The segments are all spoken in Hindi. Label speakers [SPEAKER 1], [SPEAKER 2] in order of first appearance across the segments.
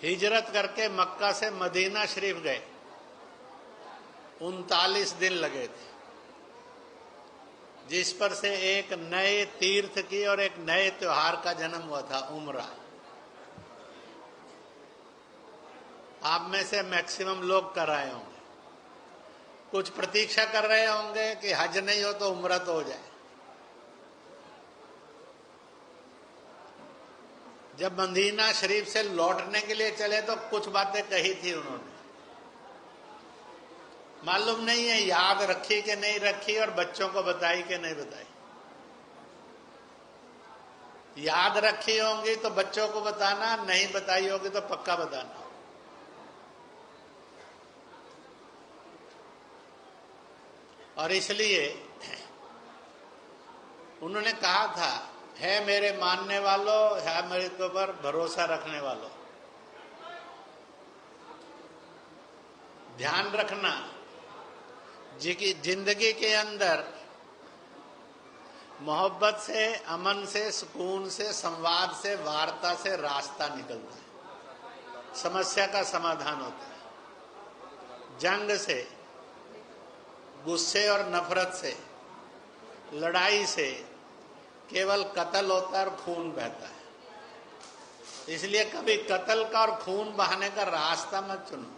[SPEAKER 1] हिजरत करके मक्का से मदीना शरीफ गए। 39 दिन लगे थे, जिस पर से एक नए तीर्थ की और एक नए त्योहार का जन्म हुआ था, उम्रा। आप में से मैक्सिमम लोग कर आए होंगे, कुछ प्रतीक्षा कर रहे होंगे कि हज नहीं हो तो उम्रा तो हो जाए। जब मदीना शरीफ से लौटने के लिए चले तो कुछ बातें कही थी उन्होंने, मालूम नहीं है याद रखी कि नहीं रखी और बच्चों को बताई कि नहीं बताई। याद रखी होंगी तो बच्चों को बताना, नहीं बताई होगी तो पक्का बताना। और इसलिए उन्होंने कहा था, है मेरे मानने वालों, है मेरे के ऊपर भरोसा रखने वालों, ध्यान रखना जी जिंदगी के अंदर मोहब्बत से, अमन से, सुकून से, संवाद से, वार्ता से रास्ता निकलता है, समस्या का समाधान होता है। जंग से, गुस्से और नफरत से, लड़ाई से केवल कत्ल होता है और खून बहता है। इसलिए कभी कत्ल का और खून बहाने का रास्ता मत चुनो।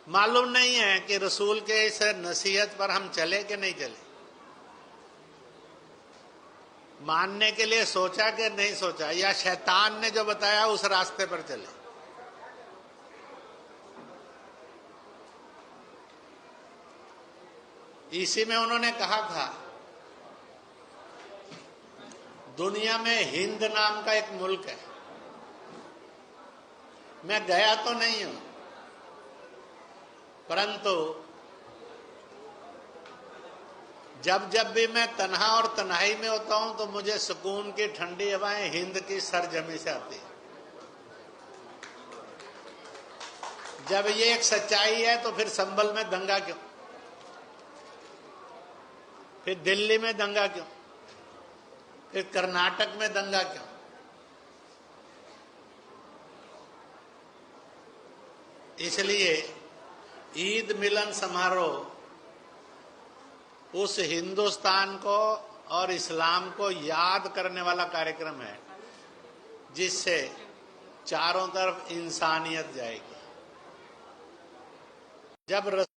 [SPEAKER 1] मालूम नहीं है कि रसूल के इस नसीहत पर हम चले कि नहीं चले, मानने के लिए सोचा कि नहीं सोचा, या शैतान ने जो बताया उस रास्ते पर चले। इसी में उन्होंने कहा था, दुनिया में हिंद नाम का एक मुल्क है, मैं गया तो नहीं हूं, परंतु जब जब भी मैं तन्हा और तन्हाई में होता हूं तो मुझे सुकून की ठंडी हवाएं हिंद की सरजमी से आती है। जब ये एक सच्चाई है तो फिर संभल में दंगा क्यों, फिर दिल्ली में दंगा क्यों, फिर कर्नाटक में दंगा क्यों? इसलिए ईद मिलन समारोह उस हिंदुस्तान को और इस्लाम को याद करने वाला कार्यक्रम है, जिससे चारों तरफ इंसानियत जाएगी। जब